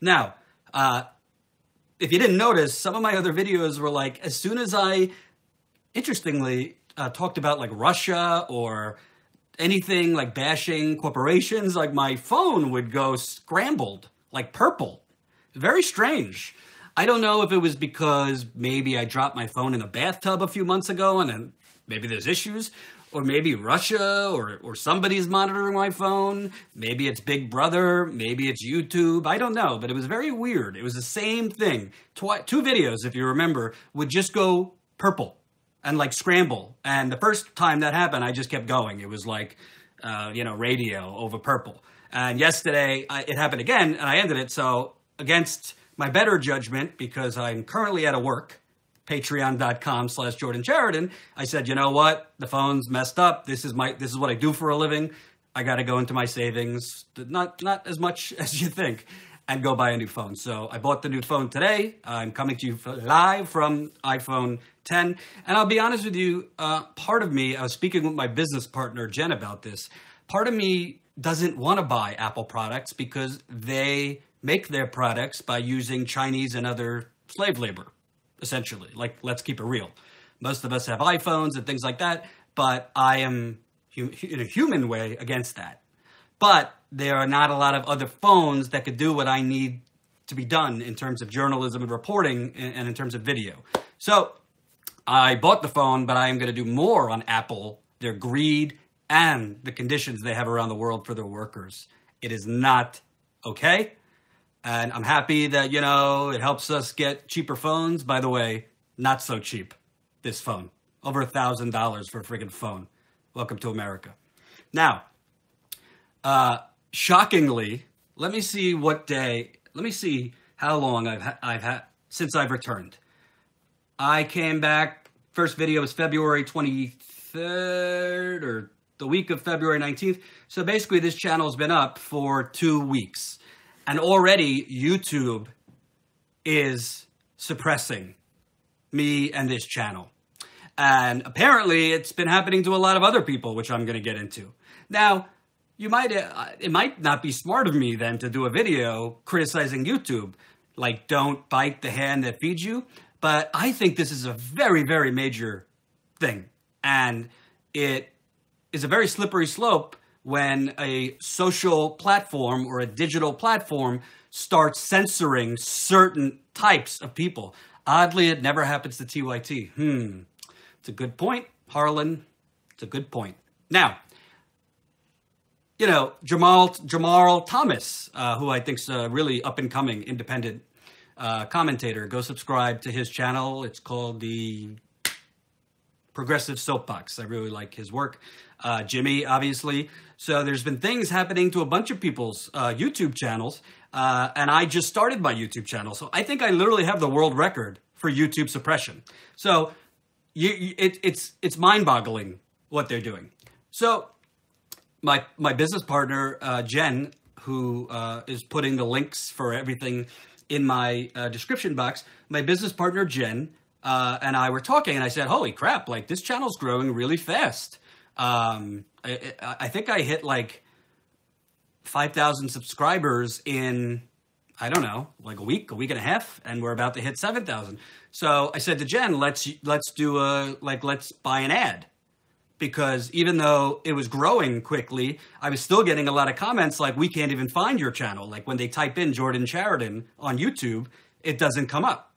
Now, if you didn't notice, some of my other videos were like, as soon as I, interestingly, talked about like Russia or anything like bashing corporations, like my phone would go scrambled, like purple. Very strange. I don't know if it was because maybe I dropped my phone in the bathtub a few months ago and then maybe there's issues, or maybe Russia or somebody's monitoring my phone. Maybe it's Big Brother, maybe it's YouTube. I don't know, but it was very weird. It was the same thing. Two videos, if you remember, would just go purple and like scramble. And the first time that happened, I just kept going. It was like, radio over purple. And yesterday it happened again and I ended it. So against my better judgment, because I'm currently out of work, patreon.com/Jordan Chariton, I said, you know what? The phone's messed up. This is what I do for a living. I got to go into my savings, not as much as you think, and go buy a new phone. So I bought the new phone today. I'm coming to you live from iPhone 10. And I'll be honest with you, part of me, I was speaking with my business partner, Jen, about this. Part of me doesn't want to buy Apple products because they make their products by using Chinese and other slave labor, essentially. Like, let's keep it real. Most of us have iPhones and things like that, but I am, in a human way, against that. But there are not a lot of other phones that could do what I need to be done in terms of journalism and reporting and in terms of video. So I bought the phone, but I am going to do more on Apple, their greed, and the conditions they have around the world for their workers. It is not okay. And I'm happy that, it helps us get cheaper phones. By the way, not so cheap, this phone. Over $1,000 for a friggin' phone. Welcome to America. Now, shockingly, let me see how long I've had since I've returned. I came back, first video was February 23rd or the week of February 19th. So basically this channel's been up for 2 weeks. And already YouTube is suppressing me and this channel. And apparently it's been happening to a lot of other people, which I'm going to get into. Now, it might not be smart of me then to do a video criticizing YouTube, like don't bite the hand that feeds you. But I think this is a very, very major thing. And it is a very slippery slope when a social platform or a digital platform starts censoring certain types of people. Oddly, it never happens to TYT. It's a good point, Harlan. It's a good point. Now, Jamal Thomas, who I think is a really up-and-coming independent commentator, go subscribe to his channel. It's called the Progressive Soapbox. I really like his work. Jimmy, obviously. So there's been things happening to a bunch of people's YouTube channels, and I just started my YouTube channel. So I think I literally have the world record for YouTube suppression. So it's mind-boggling what they're doing. So my business partner, Jen, who is putting the links for everything in my description box, my business partner, Jen, and I were talking, and I said, holy crap, like this channel's growing really fast. I think I hit like 5,000 subscribers in, I don't know, like a week and a half, and we're about to hit 7,000. So I said to Jen, let's buy an ad. Because even though it was growing quickly, I was still getting a lot of comments like, we can't even find your channel. Like when they type in Jordan Chariton on YouTube, it doesn't come up.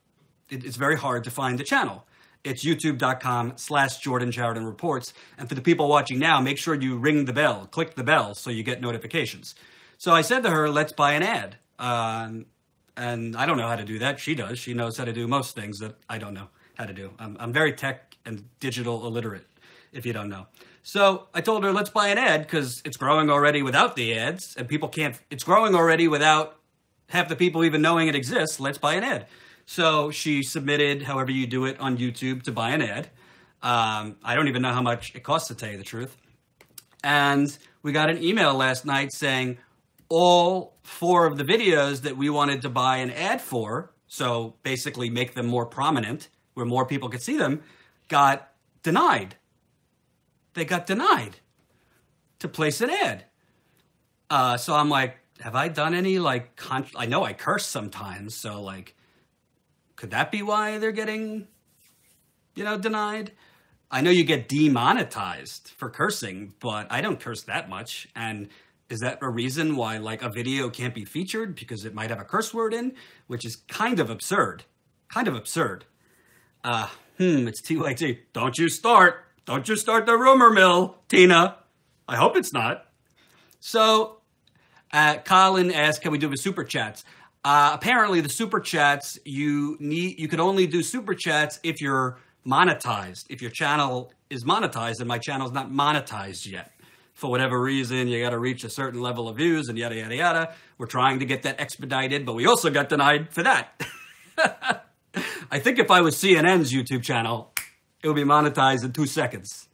It's very hard to find the channel. It's youtube.com/Jordan Chariton Reports. And for the people watching now, make sure you ring the bell, click the bell so you get notifications. So I said to her, let's buy an ad. And I don't know how to do that. She does. She knows how to do most things that I don't know how to do. I'm very tech and digital illiterate, if you don't know. So I told her, let's buy an ad because it's growing already without the ads and people can't, it's growing already without half the people even knowing it exists. Let's buy an ad. So she submitted, however you do it on YouTube, to buy an ad. I don't even know how much it costs, to tell you the truth. And we got an email last night saying all 4 of the videos that we wanted to buy an ad for, so basically make them more prominent, where more people could see them, got denied. They got denied to place an ad. So I'm like, have I done any like, I know I curse sometimes, so like, could that be why they're getting, denied? I know you get demonetized for cursing, but I don't curse that much. And is that a reason why like a video can't be featured because it might have a curse word in, which is kind of absurd. Kind of absurd. It's TYT. Don't you start the rumor mill, Tina. I hope it's not. So, Colin asked, can we do the super chats? Apparently the super chats, you could only do super chats if you're monetized. If your channel is monetized, and my channel's not monetized yet. For whatever reason, you got to reach a certain level of views and yada, yada, yada. We're trying to get that expedited, but we also got denied for that. I think if I was CNN's YouTube channel, it would be monetized in 2 seconds.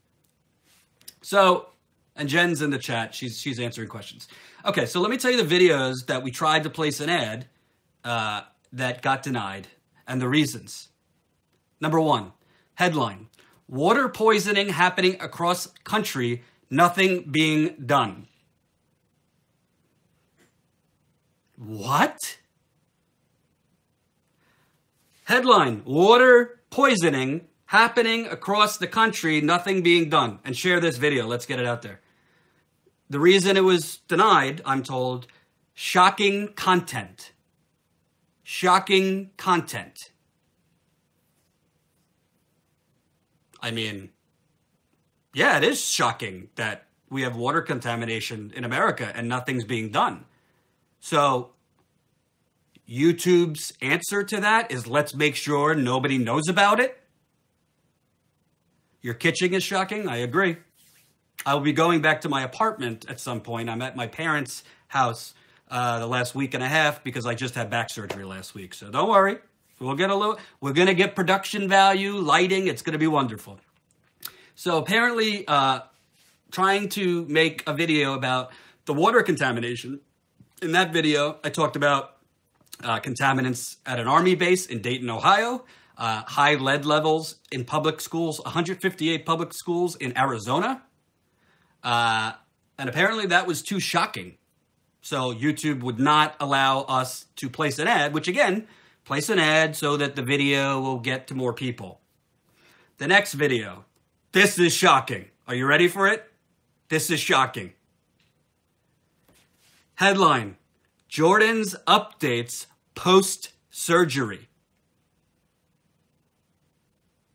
So, and Jen's in the chat. She's answering questions. Okay, so let me tell you the videos that we tried to place an ad that got denied and the reasons. Number 1, headline, water poisoning happening across country, nothing being done. What? Headline, water poisoning happening across the country, nothing being done. And share this video. Let's get it out there. The reason it was denied, I'm told, shocking content. Shocking content. I mean, yeah, it is shocking that we have water contamination in America and nothing's being done. So YouTube's answer to that is let's make sure nobody knows about it. Your kitchen is shocking. I agree. I will be going back to my apartment at some point. I'm at my parents' house the last week and a half because I just had back surgery last week. So don't worry. We're going to get production value, lighting. It's going to be wonderful. So apparently trying to make a video about the water contamination. In that video, I talked about contaminants at an Army base in Dayton, Ohio, high lead levels in public schools, 158 public schools in Arizona. And apparently that was too shocking. So YouTube would not allow us to place an ad, which again, place an ad so that the video will get to more people. The next video. This is shocking. Are you ready for it? This is shocking. Headline, Jordan's updates post-surgery.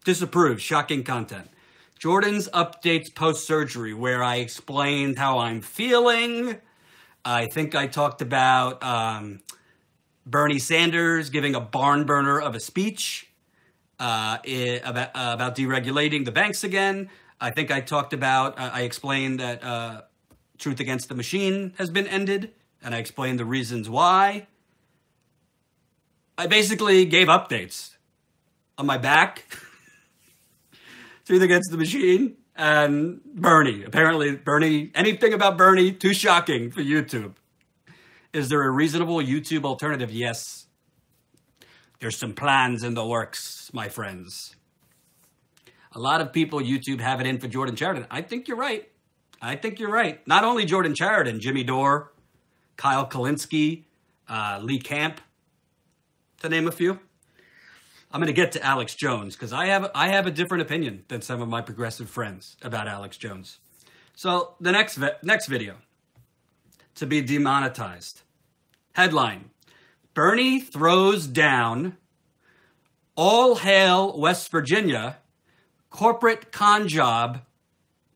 Disapproved, shocking content. Jordan's updates post-surgery, where I explained how I'm feeling. I think I talked about Bernie Sanders giving a barn burner of a speech about deregulating the banks again. I think I talked about, I explained that Truth Against the Machine has been ended, and I explained the reasons why. I basically gave updates on my back, Truth Against the Machine, and Bernie. Apparently, Bernie, anything about Bernie, too shocking for YouTube. Is there a reasonable YouTube alternative? Yes. There's some plans in the works, my friends. A lot of people, YouTube, have it in for Jordan Chariton. I think you're right. I think you're right. Not only Jordan Chariton, Jimmy Dore, Kyle Kalinske, Lee Camp, to name a few. I'm going to get to Alex Jones because I have a different opinion than some of my progressive friends about Alex Jones. So the next video, to be demonetized. Headline, Bernie throws down, all hail West Virginia, corporate con job,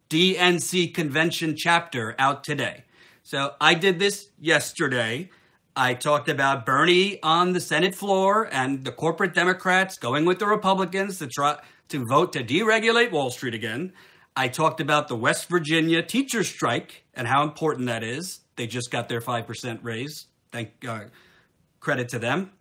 DNC convention chapter out today. So I did this yesterday. I talked about Bernie on the Senate floor and the corporate Democrats going with the Republicans to try to vote to deregulate Wall Street again. I talked about the West Virginia teacher strike and how important that is. They just got their 5% raise. Credit to them.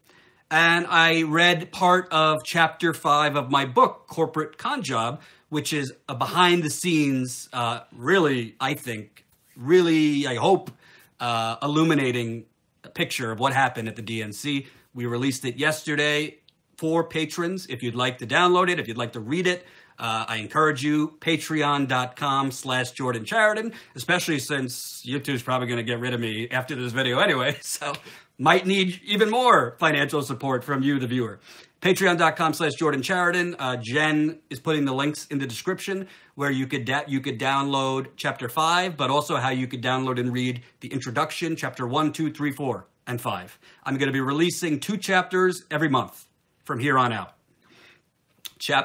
And I read part of chapter 5 of my book, Corporate Con Job, which is a behind the scenes, really, I hope, illuminating a picture of what happened at the DNC. We released it yesterday for patrons. If you'd like to download it, if you'd like to read it, I encourage you, patreon.com/Jordan Chariton, especially since YouTube's probably going to get rid of me after this video anyway, so might need even more financial support from you, the viewer. Patreon.com/Jordan Chariton. Jen is putting the links in the description where you could download chapter 5, but also how you could download and read the introduction, chapter 1, 2, 3, 4, and 5. I'm going to be releasing 2 chapters every month from here on out.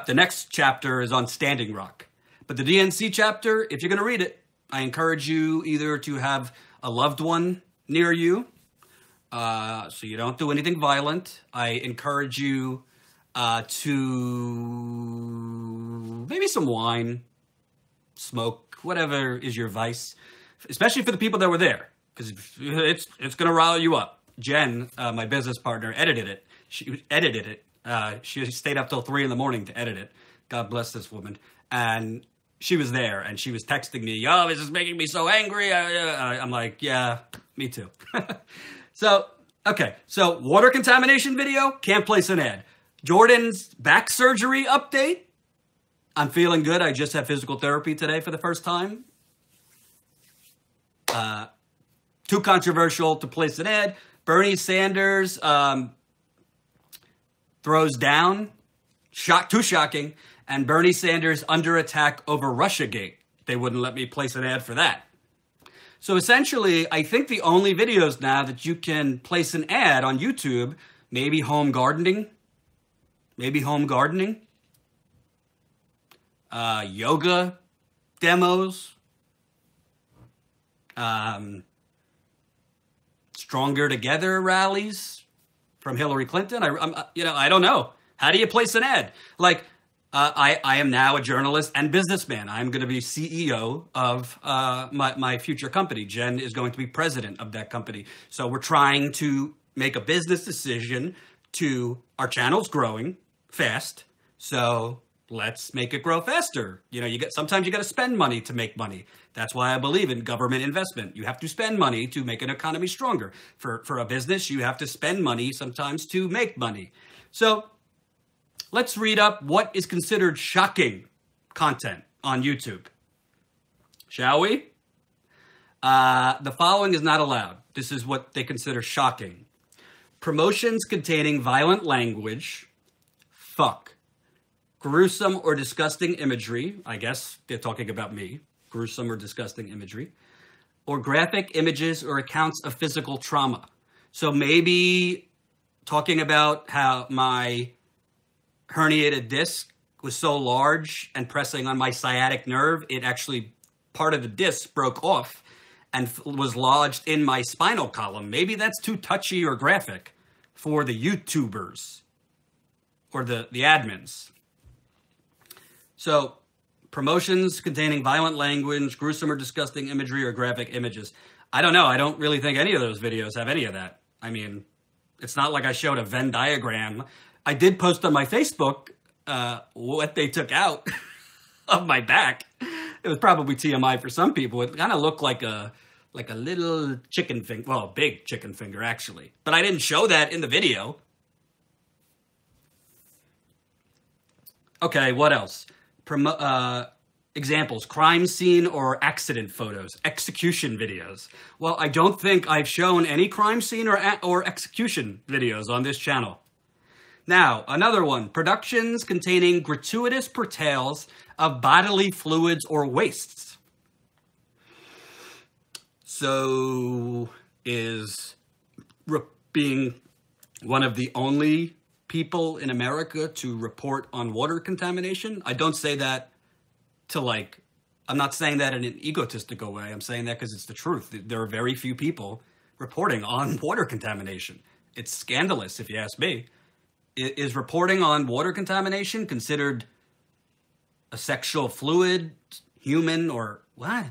The next chapter is on Standing Rock. But the DNC chapter, if you're going to read it, I encourage you either to have a loved one near you, so you don't do anything violent. I encourage you to maybe some wine, smoke, whatever is your vice, especially for the people that were there, because it's going to rile you up. Jen, my business partner, edited it. She edited it. She stayed up till 3 a.m. to edit it. God bless this woman. And she was there, and she was texting me, "Oh, this is making me so angry." I'm like, yeah, me too. So, okay. So, water contamination video, can't place an ad. Jordan's back surgery update. I'm feeling good. I just had physical therapy today for the first time. Too controversial to place an ad. Bernie Sanders throws down. Too shocking. And Bernie Sanders under attack over Russiagate. They wouldn't let me place an ad for that. So essentially, I think the only videos now that you can place an ad on YouTube, maybe home gardening, yoga demos, Stronger Together rallies from Hillary Clinton. I don't know. How do you place an ad? Like, I am now a journalist and businessman. I'm going to be CEO of my future company. Jen is going to be president of that company. So we're trying to make a business decision our channel's growing fast. So let's make it grow faster. Sometimes you got to spend money to make money. That's why I believe in government investment. You have to spend money to make an economy stronger. For a business, you have to spend money sometimes to make money. So let's read up what is considered shocking content on YouTube. Shall we? The following is not allowed. This is what they consider shocking. Promotions containing violent language, fuck, gruesome or disgusting imagery, I guess they're talking about me, gruesome or disgusting imagery, or graphic images or accounts of physical trauma. So maybe talking about how my herniated disc was so large and pressing on my sciatic nerve, part of the disc broke off and was lodged in my spinal column. Maybe that's too touchy or graphic for the YouTubers or the admins. So, promotions containing violent language, gruesome or disgusting imagery, or graphic images. I don't know. I don't really think any of those videos have any of that. I mean, it's not like I showed a Venn diagram. I did post on my Facebook what they took out of my back. It was probably TMI for some people. It kind of looked like a little chicken finger. Well, a big chicken finger, actually. But I didn't show that in the video. Okay, what else? Examples, crime scene or accident photos, execution videos. Well, I don't think I've shown any crime scene or execution videos on this channel. Now, another one, productions containing gratuitous portrayals of bodily fluids or wastes. So, is being one of the only people in America to report on water contamination? I don't say that I'm not saying that in an egotistical way. I'm saying that because it's the truth. There are very few people reporting on water contamination. It's scandalous, if you ask me. Is reporting on water contamination considered a sexual fluid, human, or what?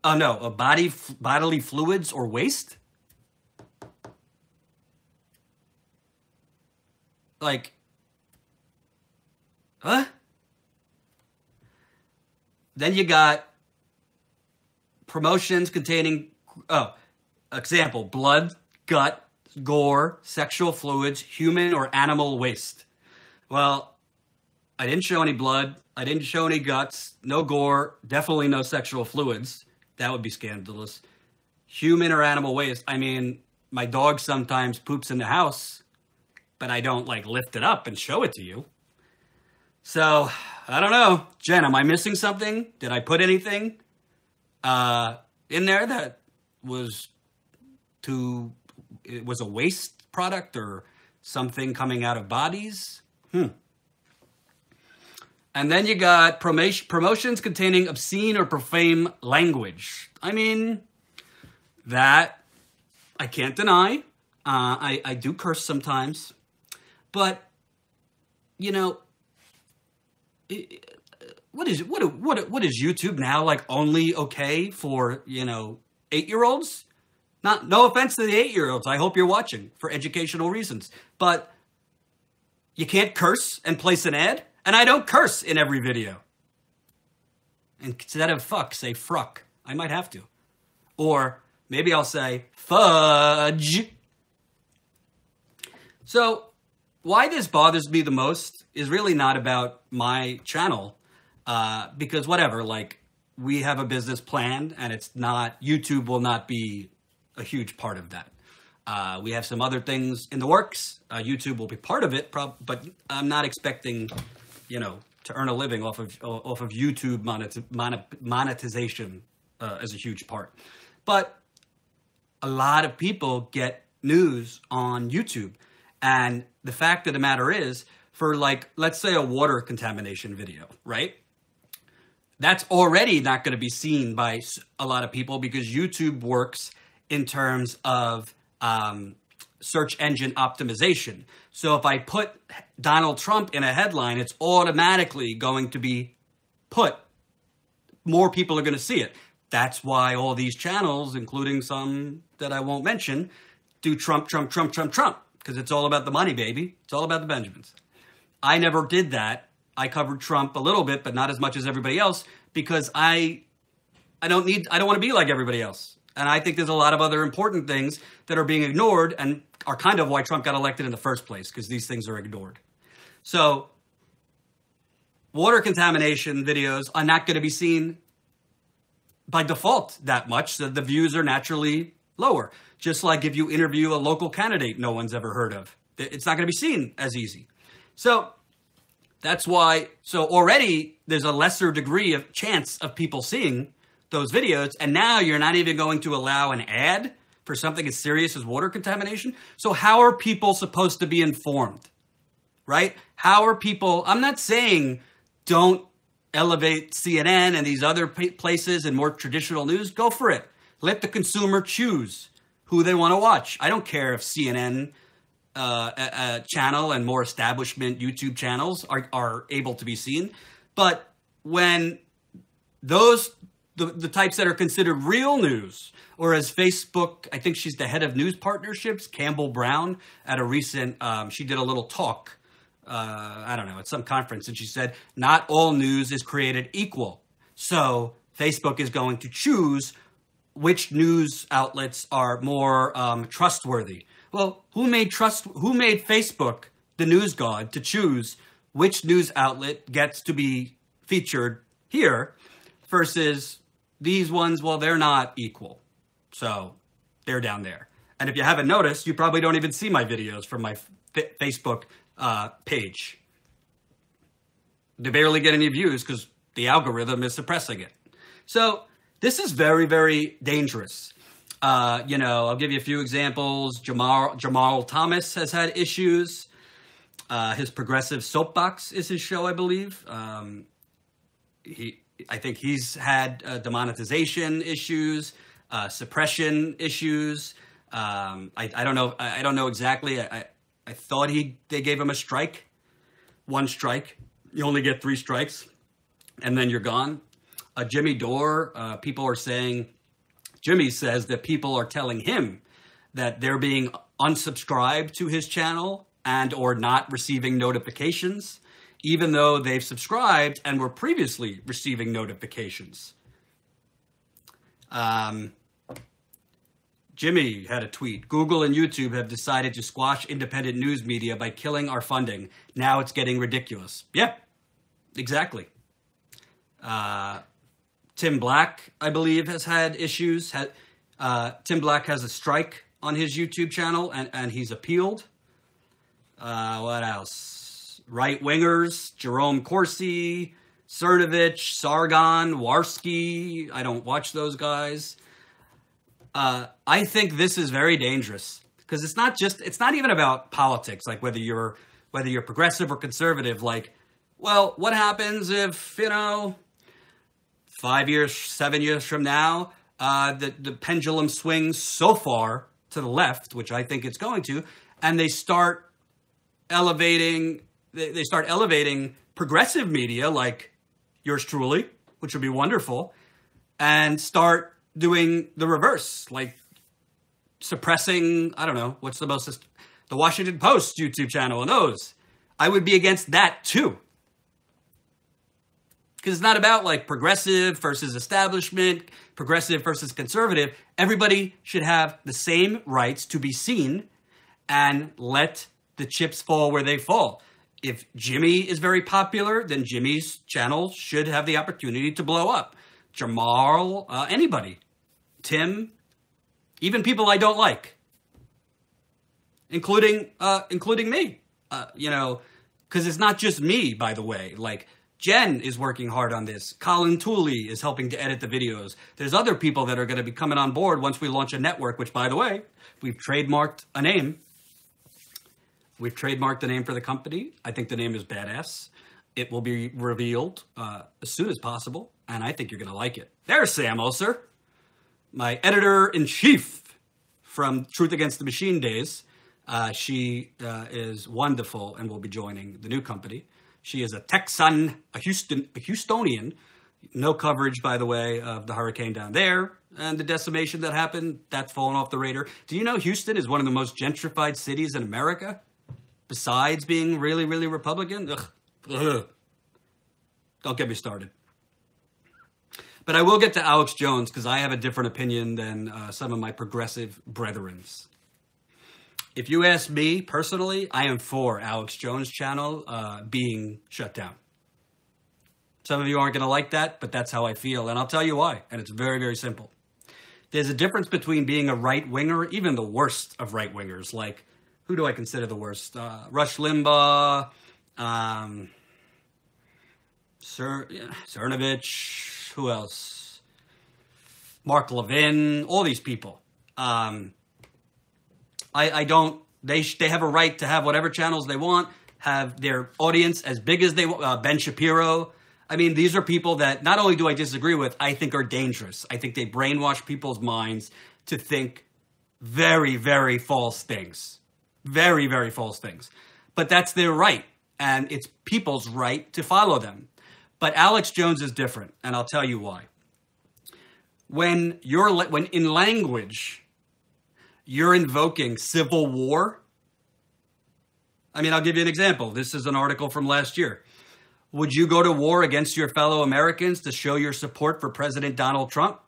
Oh no, bodily fluids or waste? Huh? Then you got promotions containing, example, blood, gut, gore, sexual fluids, human or animal waste. Well, I didn't show any blood. I didn't show any guts, no gore, definitely no sexual fluids. That would be scandalous. Human or animal waste. I mean, my dog sometimes poops in the house, but I don't like lift it up and show it to you. So, I don't know. Jen, am I missing something? Did I put anything in there that was it was a waste product or something coming out of bodies? And then you got promotions containing obscene or profane language. I mean, that I can't deny. I do curse sometimes. But, you know, what is YouTube now, like, only okay for, 8-year-olds? No offense to the 8-year-olds. I hope you're watching for educational reasons. But you can't curse and place an ad? And I don't curse in every video. Instead of fuck, say fruck. I might have to. Or maybe I'll say fudge. So why this bothers me the most is really not about my channel. Because whatever, like, we have a business plan and it's not, YouTube will not be a huge part of that. We have some other things in the works. YouTube will be part of it, but I'm not expecting, to earn a living off of YouTube monetization as a huge part. But a lot of people get news on YouTube. And the fact of the matter is, for like, let's say a water contamination video, right? That's already not going to be seen by a lot of people because YouTube works in terms of search engine optimization. So if I put Donald Trump in a headline, it's automatically going to be put. More people are going to see it. That's why all these channels, including some that I won't mention, do Trump, Trump, Trump, Trump, Trump. Because it's all about the money, baby. It's all about the Benjamins. I never did that. I covered Trump a little bit, but not as much as everybody else, because I don't want to be like everybody else. And I think there's a lot of other important things that are being ignored and are kind of why Trump got elected in the first place, because these things are ignored. So water contamination videos are not going to be seen by default that much, so the views are naturally lower. Just like if you interview a local candidate no one's ever heard of, it's not going to be seen as easy. So that's why, so already there's a lesser degree of chance of people seeing those videos. And now you're not even going to allow an ad for something as serious as water contamination. So how are people supposed to be informed, right? How are people, I'm not saying don't elevate CNN and these other places and more traditional news. Go for it. Let the consumer choose who they want to watch. I don't care if CNN channel and more establishment YouTube channels are able to be seen. But when those, the types that are considered real news, or as Facebook, I think she's the head of news partnerships, Campbell Brown, at a recent, she did a little talk, I don't know, at some conference, and she said, not all news is created equal. So Facebook is going to choose which news outlets are more trustworthy. Well, who made Facebook the news god to choose which news outlet gets to be featured here versus these ones? Well, they're not equal. So they're down there. And if you haven't noticed, you probably don't even see my videos from my Facebook page. They barely get any views because the algorithm is suppressing it. So this is very, very dangerous. I'll give you a few examples. Jamal Thomas has had issues. His Progressive Soapbox is his show, I believe. I think he's had demonetization issues, suppression issues. I don't know. I don't know exactly. I thought they gave him a strike, one strike. You only get 3 strikes, and then you're gone. Jimmy Dore, people are saying, Jimmy says that people are telling him that they're being unsubscribed to his channel and or not receiving notifications, even though they've subscribed and were previously receiving notifications. Jimmy had a tweet. Google and YouTube have decided to squash independent news media by killing our funding. Now it's getting ridiculous. Yeah, exactly. Tim Black, I believe, has had issues. Tim Black has a strike on his YouTube channel, and he's appealed. What else? Right-wingers, Jerome Corsi, Cernovich, Sargon, Warski. I don't watch those guys. I think this is very dangerous because it's not even about politics, like whether you're progressive or conservative. Like, well, what happens if, 5 years, 7 years from now, the pendulum swings so far to the left, which I think it's going to, and they start elevating progressive media like yours truly, which would be wonderful, and start doing the reverse, like suppressing, I don't know, the Washington Post YouTube channel and those. I would be against that too. Because it's not about like progressive versus establishment, progressive versus conservative. Everybody should have the same rights to be seen and let the chips fall where they fall. If Jimmy is very popular, then Jimmy's channel should have the opportunity to blow up. Jamal, anybody. Tim, even people I don't like. Including me. Because it's not just me, by the way. Like, Jen is working hard on this. Colin Tooley is helping to edit the videos. There's other people that are going to be coming on board once we launch a network, which, by the way, we've trademarked a name. We've trademarked the name for the company. I think the name is badass. It will be revealed as soon as possible, and I think you're going to like it. There's Sam Oser, my editor-in-chief from Truth Against the Machine days. She is wonderful and will be joining the new company. She is a Texan, a Houstonian. No coverage, by the way, of the hurricane down there and the decimation that happened. That's fallen off the radar. Do you know Houston is one of the most gentrified cities in America? Besides being really, really Republican? Ugh. Don't get me started. But I will get to Alex Jones because I have a different opinion than some of my progressive brethrens. If you ask me personally, I am for Alex Jones' channel being shut down. Some of you aren't going to like that, but that's how I feel. And I'll tell you why. And it's very, very simple. There's a difference between being a right-winger, even the worst of right-wingers. Like, who do I consider the worst? Rush Limbaugh, Cernovich, who else? Mark Levin, all these people. They have a right to have whatever channels they want, have their audience as big as they want. Ben Shapiro. I mean, these are people that not only do I disagree with, I think are dangerous. I think they brainwash people's minds to think very, very false things. Very, very false things. But that's their right, and it's people's right to follow them. But Alex Jones is different, and I'll tell you why. When in language you're invoking civil war. I mean, I'll give you an example. This is an article from last year. Would you go to war against your fellow Americans to show your support for President Donald Trump?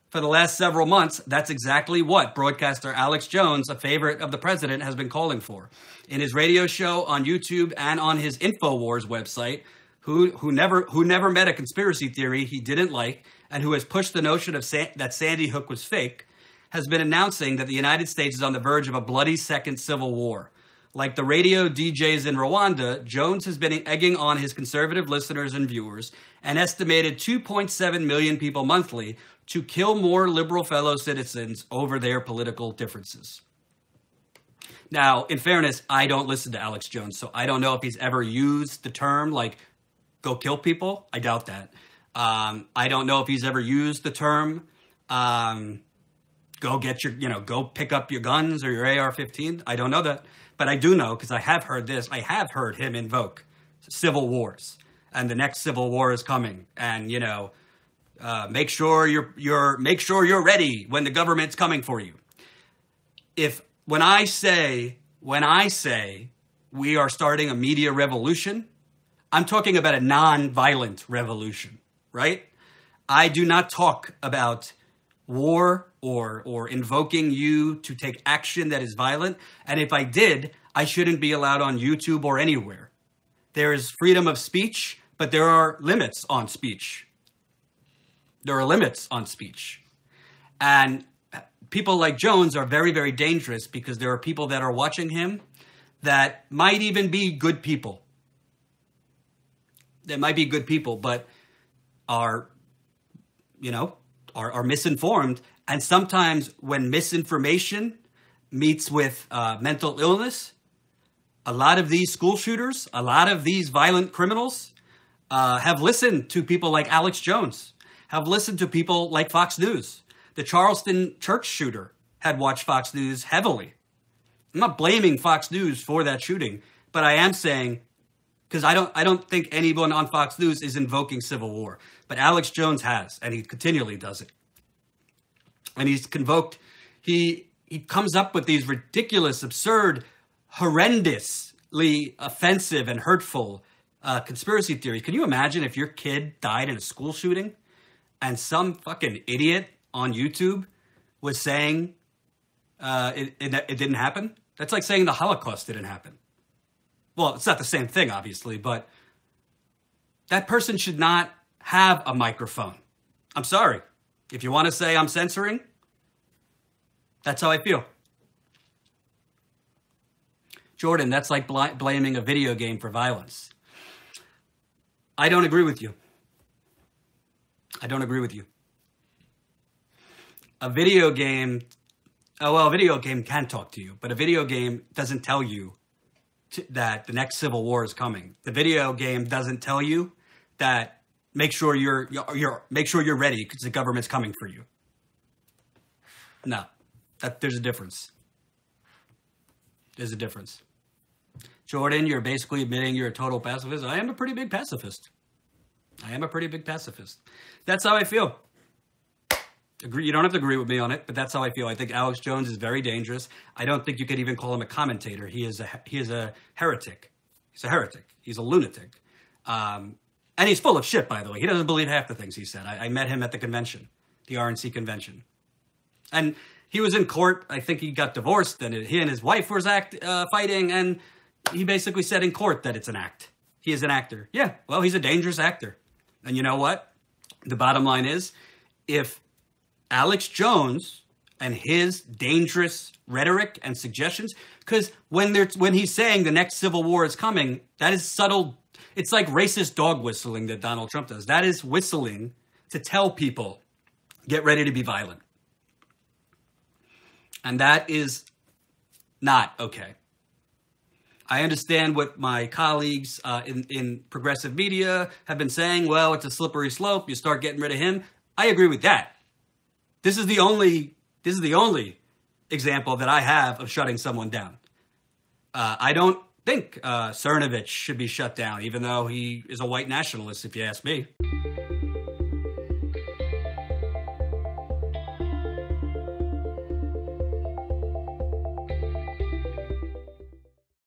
For the last several months, that's exactly what broadcaster Alex Jones, a favorite of the president, has been calling for. In his radio show, on YouTube, and on his InfoWars website, who never met a conspiracy theory he didn't like, and who has pushed the notion of that Sandy Hook was fake, has been announcing that the United States is on the verge of a bloody second civil war. Like the radio DJs in Rwanda, Jones has been egging on his conservative listeners and viewers, an estimated 2.7 million people monthly, to kill more liberal fellow citizens over their political differences. Now, in fairness, I don't listen to Alex Jones, so I don't know if he's ever used the term, like, go kill people. I doubt that. I don't know if he's ever used the term, go pick up your guns or your AR-15. I don't know that. But I do know, because I have heard this, I have heard him invoke civil wars. And the next civil war is coming. And, make sure you're ready when the government's coming for you. When I say we are starting a media revolution, I'm talking about a non-violent revolution, right? I do not talk about war or invoking you to take action that is violent. And if I did, I shouldn't be allowed on YouTube or anywhere. There is freedom of speech, But there are limits on speech. There are limits on speech. And people like Jones are very, very dangerous because there are people that are watching him that might even be good people. They might be good people, but are misinformed. And sometimes when misinformation meets with mental illness, a lot of these school shooters, a lot of these violent criminals have listened to people like Alex Jones, have listened to people like Fox News. The Charleston church shooter had watched Fox News heavily. I'm not blaming Fox News for that shooting, but I am saying, because I don't think anyone on Fox News is invoking civil war, but Alex Jones has, and he continually does it. And he comes up with these ridiculous, absurd, horrendously offensive and hurtful conspiracy theories. Can you imagine if your kid died in a school shooting and some fucking idiot on YouTube was saying it didn't happen? That's like saying the Holocaust didn't happen. Well, it's not the same thing, obviously, but that person should not have a microphone. I'm sorry. If you want to say I'm censoring, that's how I feel. Jordan, that's like blaming a video game for violence. I don't agree with you. I don't agree with you. A video game can talk to you, but a video game doesn't tell you that the next civil war is coming. The video game doesn't tell you that make sure you're ready because the government's coming for you. No, there's a difference. There's a difference. Jordan, you're basically admitting you're a total pacifist. I am a pretty big pacifist. That's how I feel. You don't have to agree with me on it, but that's how I feel. I think Alex Jones is very dangerous. I don't think you could even call him a commentator. He is a heretic. He's a heretic. He's a lunatic. And he's full of shit, by the way. He doesn't believe half the things he said. I met him at the convention, the RNC convention. And he was in court. I think he got divorced, and he and his wife were fighting, and he basically said in court that it's an act. He is an actor. Yeah, well, he's a dangerous actor. And you know what? The bottom line is, if Alex Jones and his dangerous rhetoric and suggestions, because when he's saying the next civil war is coming, that is subtle. It's like racist dog whistling that Donald Trump does. That is whistling to tell people, get ready to be violent. And that is not okay. I understand what my colleagues in progressive media have been saying. Well, it's a slippery slope. You start getting rid of him. I agree with that. This is the only example that I have of shutting someone down. I don't think Cernovich should be shut down, even though he is a white nationalist, if you ask me.